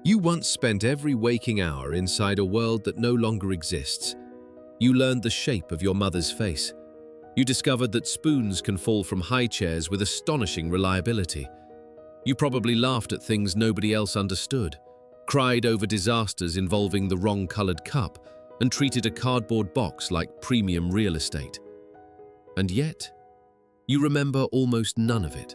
You once spent every waking hour inside a world that no longer exists. You learned the shape of your mother's face. You discovered that spoons can fall from high chairs with astonishing reliability. You probably laughed at things nobody else understood, cried over disasters involving the wrong-colored cup, and treated a cardboard box like premium real estate. And yet, you remember almost none of it.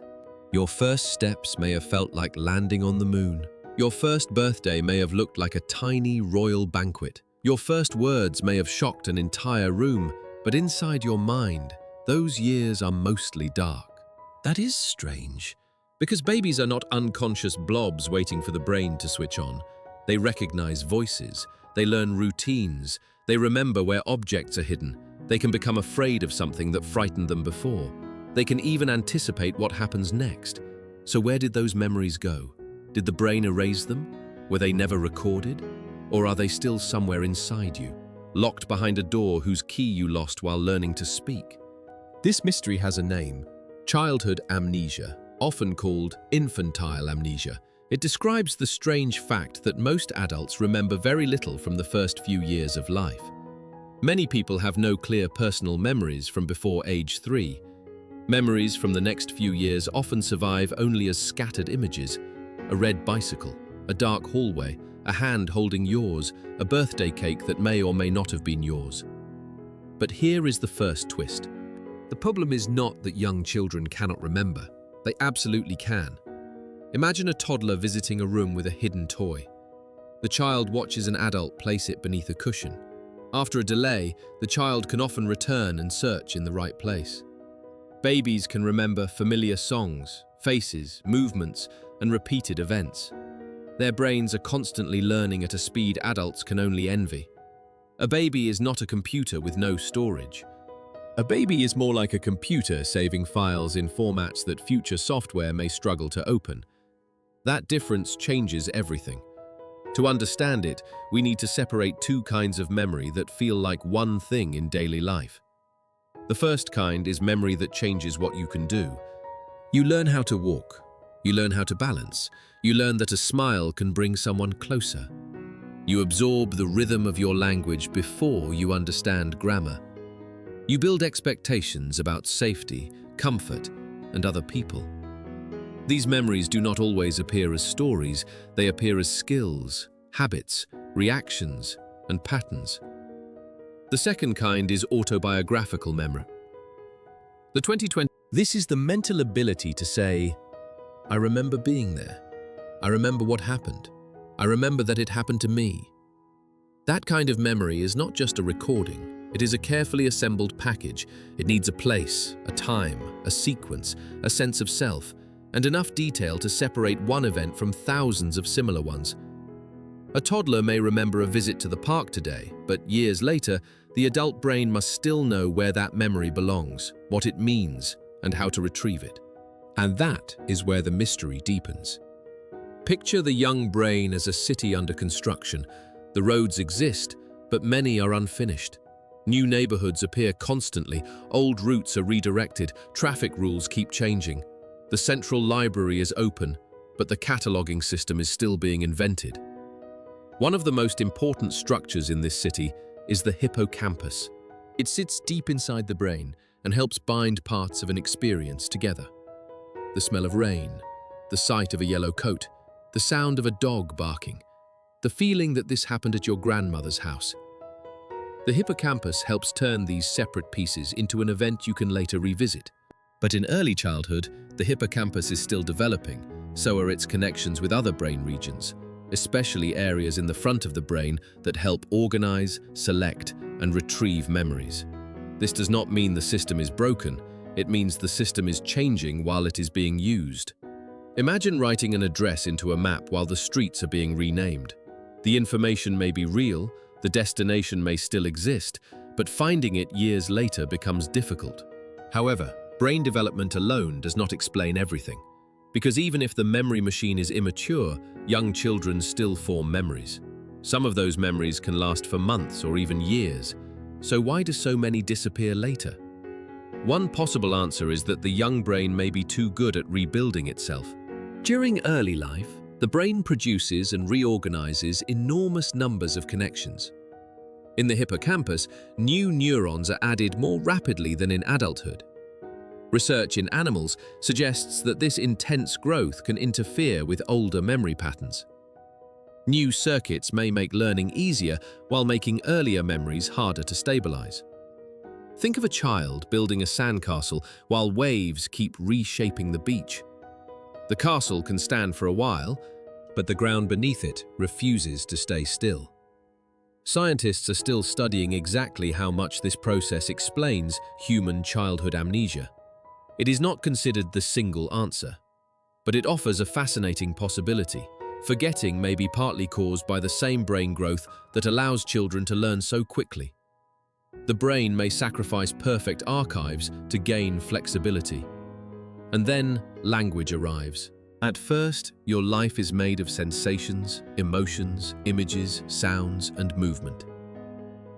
Your first steps may have felt like landing on the moon. Your first birthday may have looked like a tiny royal banquet. Your first words may have shocked an entire room, but inside your mind, those years are mostly dark. That is strange, because babies are not unconscious blobs waiting for the brain to switch on. They recognize voices, they learn routines, they remember where objects are hidden. They can become afraid of something that frightened them before. They can even anticipate what happens next. So where did those memories go? Did the brain erase them? Were they never recorded? Or are they still somewhere inside you, locked behind a door whose key you lost while learning to speak? This mystery has a name: childhood amnesia, often called infantile amnesia. It describes the strange fact that most adults remember very little from the first few years of life. Many people have no clear personal memories from before age 3. Memories from the next few years often survive only as scattered images: a red bicycle, a dark hallway, a hand holding yours, a birthday cake that may or may not have been yours. But here is the first twist. The problem is not that young children cannot remember. They absolutely can. Imagine a toddler visiting a room with a hidden toy. The child watches an adult place it beneath a cushion. After a delay, the child can often return and search in the right place. Babies can remember familiar songs, faces, movements, and repeated events. Their brains are constantly learning at a speed adults can only envy. A baby is not a computer with no storage. A baby is more like a computer saving files in formats that future software may struggle to open. That difference changes everything. To understand it, we need to separate two kinds of memory that feel like one thing in daily life. The first kind is memory that changes what you can do. You learn how to walk. You learn how to balance. You learn that a smile can bring someone closer. You absorb the rhythm of your language before you understand grammar. You build expectations about safety, comfort, and other people. These memories do not always appear as stories. They appear as skills, habits, reactions, and patterns. The second kind is autobiographical memory. This is the mental ability to say, I remember being there. I remember what happened. I remember that it happened to me. That kind of memory is not just a recording. It is a carefully assembled package. It needs a place, a time, a sequence, a sense of self, and enough detail to separate one event from thousands of similar ones. A toddler may remember a visit to the park today, but years later, the adult brain must still know where that memory belongs, what it means, and how to retrieve it. And that is where the mystery deepens. Picture the young brain as a city under construction. The roads exist, but many are unfinished. New neighborhoods appear constantly, old routes are redirected, traffic rules keep changing. The central library is open, but the cataloging system is still being invented. One of the most important structures in this city is the hippocampus. It sits deep inside the brain and helps bind parts of an experience together. The smell of rain, the sight of a yellow coat, the sound of a dog barking, the feeling that this happened at your grandmother's house. The hippocampus helps turn these separate pieces into an event you can later revisit. But in early childhood, the hippocampus is still developing, so are its connections with other brain regions, especially areas in the front of the brain that help organize, select, and retrieve memories. This does not mean the system is broken. It means the system is changing while it is being used. Imagine writing an address into a map while the streets are being renamed. The information may be real, the destination may still exist, but finding it years later becomes difficult. However, brain development alone does not explain everything, because even if the memory machine is immature, young children still form memories. Some of those memories can last for months or even years. So why do so many disappear later? One possible answer is that the young brain may be too good at rebuilding itself. During early life, The brain produces and reorganizes enormous numbers of connections. In the hippocampus, new neurons are added more rapidly than in adulthood. Research in animals suggests that this intense growth can interfere with older memory patterns. New circuits may make learning easier while making earlier memories harder to stabilize. Think of a child building a sandcastle while waves keep reshaping the beach. The castle can stand for a while, but the ground beneath it refuses to stay still. Scientists are still studying exactly how much this process explains human childhood amnesia. It is not considered the single answer, but it offers a fascinating possibility. Forgetting may be partly caused by the same brain growth that allows children to learn so quickly. The brain may sacrifice perfect archives to gain flexibility. And then language arrives. At first, your life is made of sensations, emotions, images, sounds, and movement.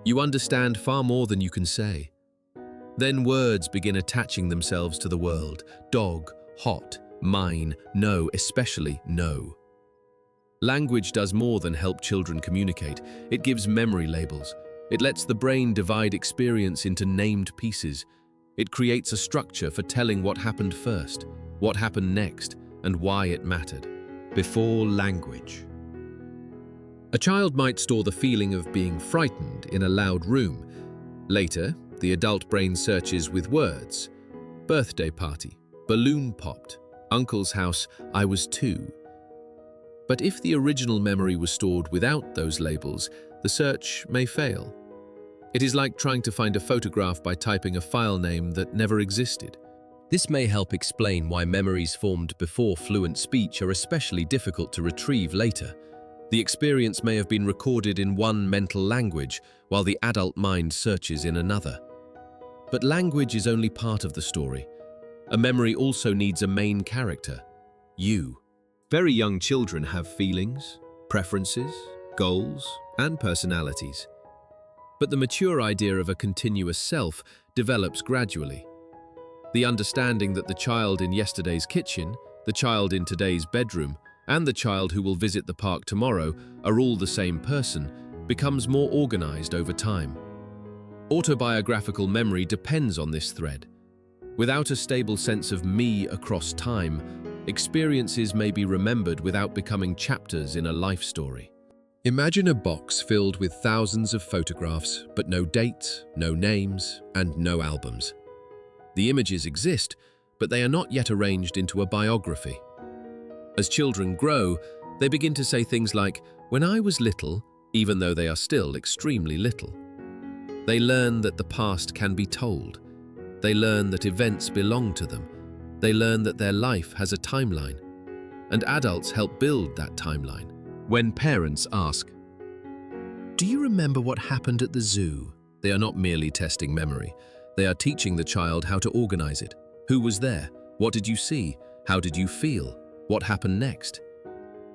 You understand far more than you can say. Then words begin attaching themselves to the world. Dog, hot, mine, no, especially no. Language does more than help children communicate. It gives memory labels. It lets the brain divide experience into named pieces. It creates a structure for telling what happened first, what happened next, and why it mattered. Before language. A child might store the feeling of being frightened in a loud room. Later, the adult brain searches with words. Birthday party, balloon popped, uncle's house, I was 2. But if the original memory was stored without those labels, the search may fail. It is like trying to find a photograph by typing a file name that never existed. This may help explain why memories formed before fluent speech are especially difficult to retrieve later. The experience may have been recorded in one mental language, while the adult mind searches in another. But language is only part of the story. A memory also needs a main character, you. Very young children have feelings, preferences, goals, and personalities. But the mature idea of a continuous self develops gradually. The understanding that the child in yesterday's kitchen, the child in today's bedroom, and the child who will visit the park tomorrow are all the same person becomes more organized over time. Autobiographical memory depends on this thread. Without a stable sense of me across time, experiences may be remembered without becoming chapters in a life story. Imagine a box filled with thousands of photographs, but no dates, no names, and no albums. The images exist, but they are not yet arranged into a biography. As children grow, they begin to say things like, "When I was little," even though they are still extremely little. They learn that the past can be told. They learn that events belong to them. They learn that their life has a timeline. And adults help build that timeline. When parents ask, "Do you remember what happened at the zoo?" they are not merely testing memory. They are teaching the child how to organize it. Who was there? What did you see? How did you feel? What happened next?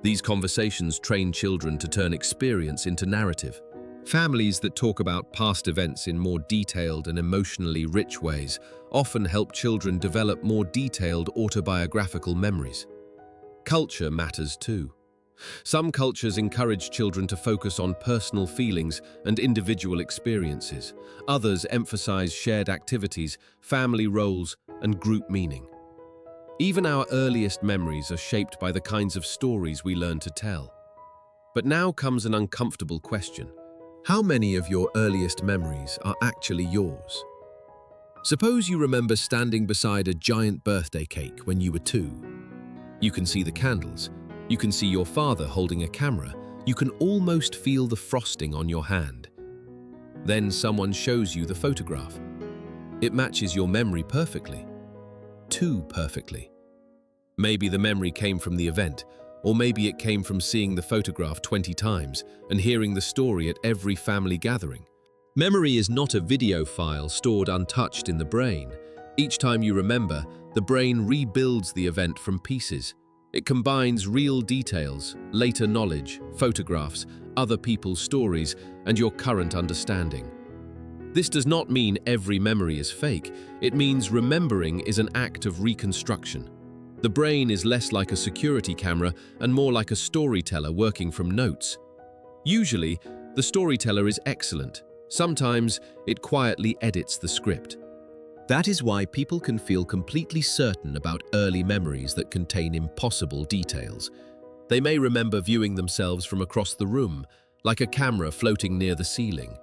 These conversations train children to turn experience into narrative. Families that talk about past events in more detailed and emotionally rich ways often help children develop more detailed autobiographical memories. Culture matters too. Some cultures encourage children to focus on personal feelings and individual experiences. Others emphasize shared activities, family roles, and group meaning. Even our earliest memories are shaped by the kinds of stories we learn to tell. But now comes an uncomfortable question. How many of your earliest memories are actually yours? Suppose you remember standing beside a giant birthday cake when you were 2. You can see the candles. You can see your father holding a camera. You can almost feel the frosting on your hand. Then someone shows you the photograph. It matches your memory perfectly. Too perfectly. Maybe the memory came from the event, or maybe it came from seeing the photograph 20 times and hearing the story at every family gathering. Memory is not a video file stored untouched in the brain. Each time you remember, the brain rebuilds the event from pieces. It combines real details, later knowledge, photographs, other people's stories, and your current understanding. This does not mean every memory is fake. It means remembering is an act of reconstruction. The brain is less like a security camera and more like a storyteller working from notes. Usually, the storyteller is excellent. Sometimes, it quietly edits the script. That is why people can feel completely certain about early memories that contain impossible details. They may remember viewing themselves from across the room, like a camera floating near the ceiling.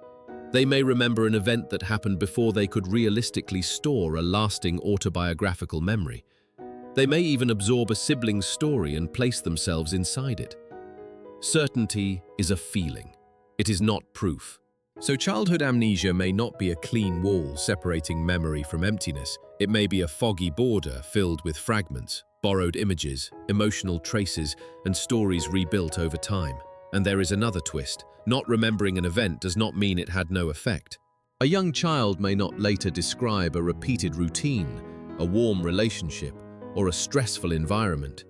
They may remember an event that happened before they could realistically store a lasting autobiographical memory. They may even absorb a sibling's story and place themselves inside it. Certainty is a feeling. It is not proof. So childhood amnesia may not be a clean wall separating memory from emptiness. It may be a foggy border filled with fragments, borrowed images, emotional traces, and stories rebuilt over time. And there is another twist. Not remembering an event does not mean it had no effect. A young child may not later describe a repeated routine, a warm relationship, or a stressful environment.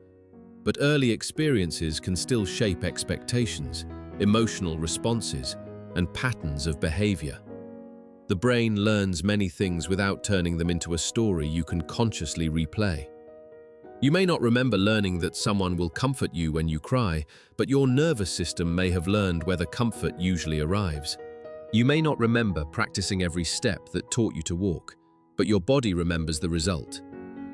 But early experiences can still shape expectations, emotional responses, and patterns of behavior. The brain learns many things without turning them into a story you can consciously replay. You may not remember learning that someone will comfort you when you cry, but your nervous system may have learned where the comfort usually arrives. You may not remember practicing every step that taught you to walk, but your body remembers the result.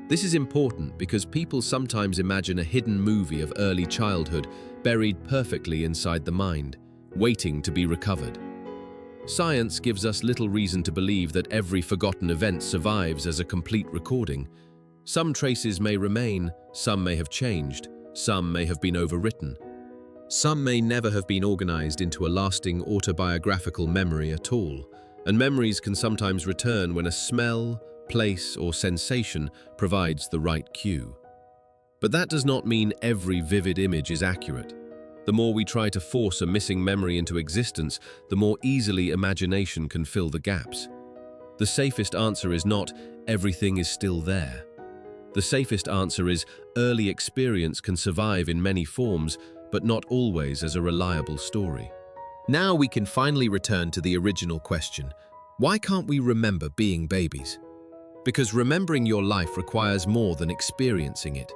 This is important because people sometimes imagine a hidden movie of early childhood buried perfectly inside the mind, waiting to be recovered. Science gives us little reason to believe that every forgotten event survives as a complete recording. Some traces may remain, some may have changed, some may have been overwritten. Some may never have been organized into a lasting autobiographical memory at all, and memories can sometimes return when a smell, place, or sensation provides the right cue. But that does not mean every vivid image is accurate. The more we try to force a missing memory into existence, the more easily imagination can fill the gaps. The safest answer is not, everything is still there. The safest answer is, early experience can survive in many forms, but not always as a reliable story. Now we can finally return to the original question. Why can't we remember being babies? Because remembering your life requires more than experiencing it.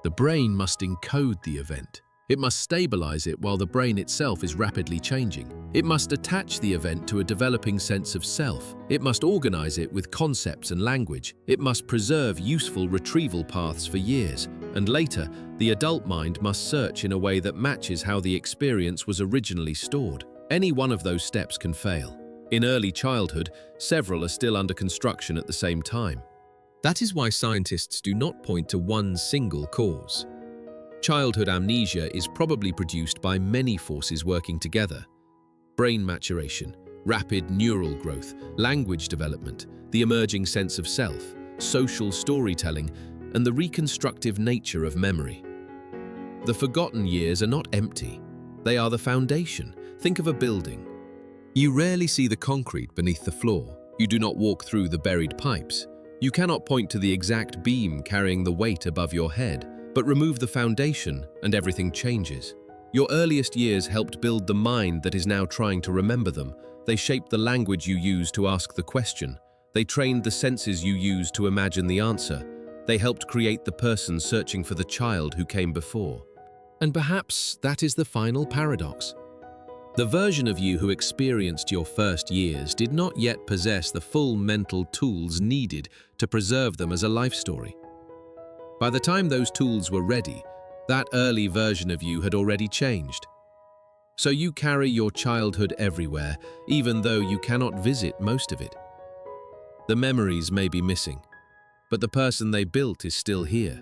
The brain must encode the event. It must stabilize it while the brain itself is rapidly changing. It must attach the event to a developing sense of self. It must organize it with concepts and language. It must preserve useful retrieval paths for years. And later, the adult mind must search in a way that matches how the experience was originally stored. Any one of those steps can fail. In early childhood, several are still under construction at the same time. That is why scientists do not point to one single cause. Childhood amnesia is probably produced by many forces working together. Brain maturation, rapid neural growth, language development, the emerging sense of self, social storytelling, and the reconstructive nature of memory. The forgotten years are not empty. They are the foundation. Think of a building. You rarely see the concrete beneath the floor. You do not walk through the buried pipes. You cannot point to the exact beam carrying the weight above your head. But remove the foundation and everything changes. Your earliest years helped build the mind that is now trying to remember them. They shaped the language you use to ask the question. They trained the senses you use to imagine the answer. They helped create the person searching for the child who came before. And perhaps that is the final paradox. The version of you who experienced your first years did not yet possess the full mental tools needed to preserve them as a life story. By the time those tools were ready, that early version of you had already changed. So you carry your childhood everywhere, even though you cannot visit most of it. The memories may be missing, but the person they built is still here.